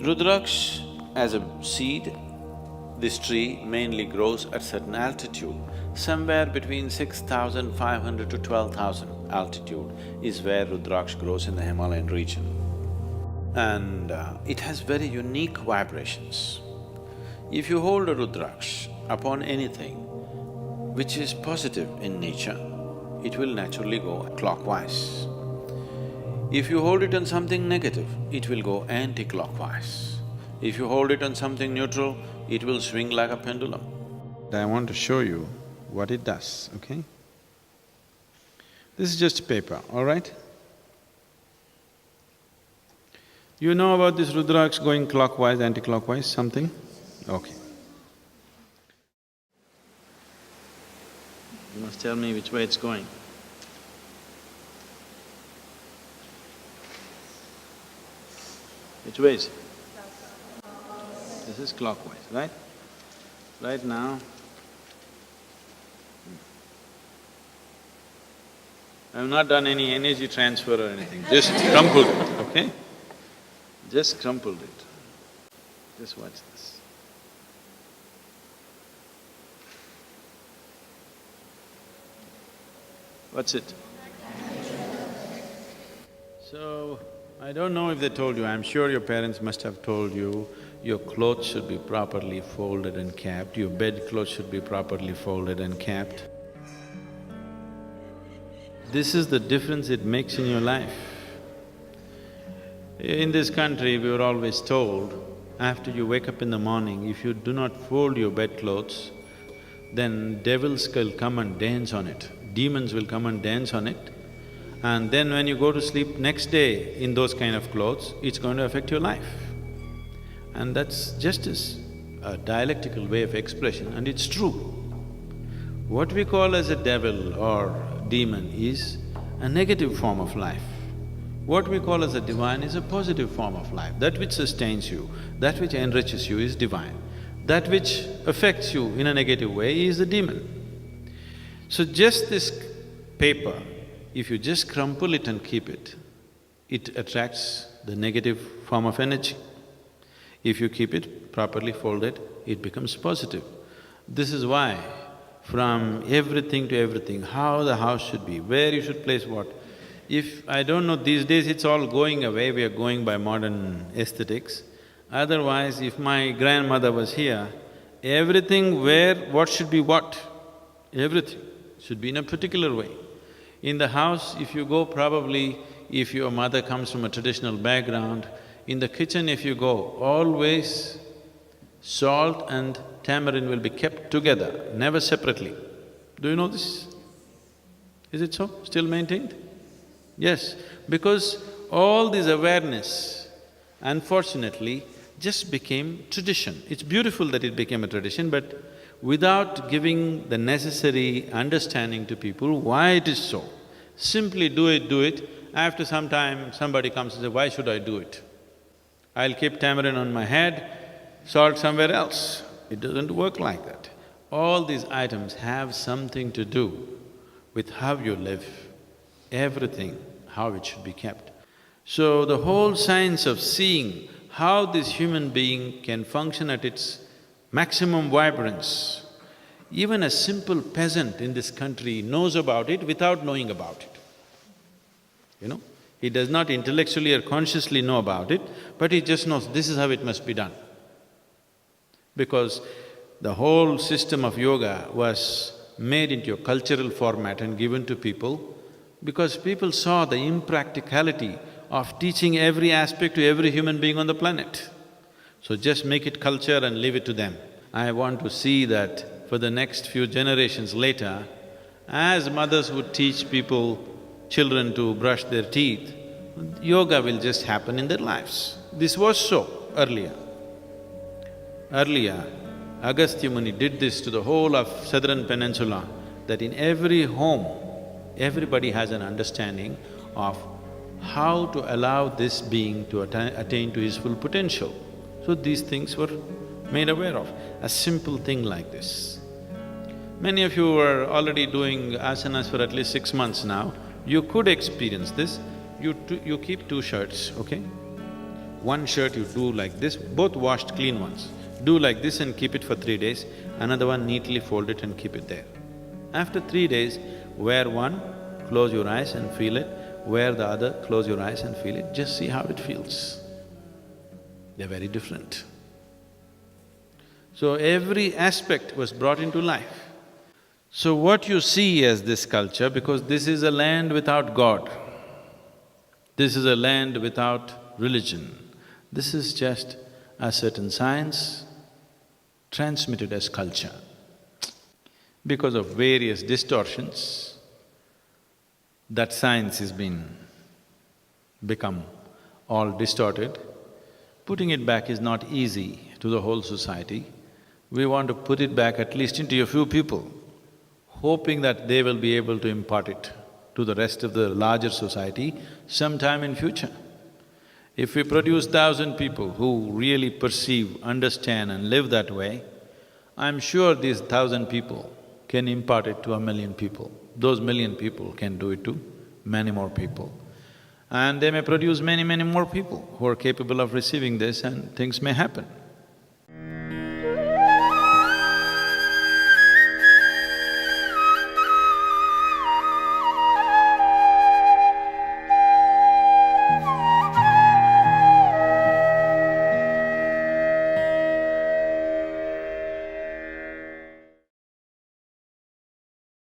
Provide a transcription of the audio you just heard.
Rudraksh as a seed, this tree mainly grows at certain altitude. Somewhere between 6,500 to 12,000 altitude is where Rudraksh grows in the Himalayan region. And it has very unique vibrations. If you hold a Rudraksh upon anything which is positive in nature, it will naturally go clockwise. If you hold it on something negative, it will go anti-clockwise. If you hold it on something neutral, it will swing like a pendulum. I want to show you what it does, okay? This is just paper, all right? You know about this Rudraksh going clockwise, anti-clockwise, something? Okay. You must tell me which way it's going. Which way is it? This is clockwise, right? Right now, I've not done any energy transfer or anything, just crumpled it, okay? Just crumpled it. Just watch this. What's it? So, I don't know if they told you, I'm sure your parents must have told you, your clothes should be properly folded and kept, your bed clothes should be properly folded and kept. This is the difference it makes in your life. In this country, we were always told, after you wake up in the morning, if you do not fold your bedclothes, then devils will come and dance on it, demons will come and dance on it, and then when you go to sleep next day in those kind of clothes, it's going to affect your life. And that's just a dialectical way of expression, and it's true. What we call as a devil or demon is a negative form of life. What we call as a divine is a positive form of life. That which sustains you, that which enriches you is divine. That which affects you in a negative way is the demon. So just this paper, if you just crumple it and keep it, it attracts the negative form of energy. If you keep it properly folded, it becomes positive. This is why from everything to everything, how the house should be, where you should place what. If… I don't know, these days it's all going away, we are going by modern aesthetics. Otherwise, if my grandmother was here, everything where what should be what, everything should be in a particular way. In the house, if you go probably, if your mother comes from a traditional background, in the kitchen if you go, always salt and tamarind will be kept together, never separately. Do you know this? Is it so? Still maintained? Yes, because all this awareness, unfortunately, just became tradition. It's beautiful that it became a tradition, but without giving the necessary understanding to people why it is so. Simply do it, after some time somebody comes and says, why should I do it? I'll keep tamarind on my head, salt somewhere else. It doesn't work like that. All these items have something to do with how you live, everything, how it should be kept. So the whole science of seeing how this human being can function at its maximum vibrance, even a simple peasant in this country knows about it without knowing about it. You know, he does not intellectually or consciously know about it, but he just knows this is how it must be done. Because the whole system of yoga was made into a cultural format and given to people because people saw the impracticality of teaching every aspect to every human being on the planet. So just make it culture and leave it to them. I want to see that for the next few generations later, as mothers would teach people, children to brush their teeth, yoga will just happen in their lives. This was so earlier. Earlier, Agastya Muni did this to the whole of southern peninsula, that in every home, everybody has an understanding of how to allow this being to attain to his full potential. So these things were made aware of, a simple thing like this. Many of you are already doing asanas for at least 6 months now, you could experience this. You keep 2 shirts, okay? one shirt you do like this, both washed clean ones. Do like this and keep it for 3 days, another one neatly fold it and keep it there. After 3 days, wear one, close your eyes and feel it, wear the other, close your eyes and feel it, just see how it feels. They're very different. So every aspect was brought into life. So what you see as this culture, because this is a land without God, this is a land without religion, this is just a certain science transmitted as culture. Because of various distortions, that science has become all distorted. Putting it back is not easy to the whole society. We want to put it back at least into a few people, hoping that they will be able to impart it to the rest of the larger society sometime in future. If we produce 1,000 people who really perceive, understand and live that way, I'm sure these 1,000 people can impart it to 1,000,000 people. Those 1,000,000 people can do it to many more people. And they may produce many, many more people who are capable of receiving this and things may happen.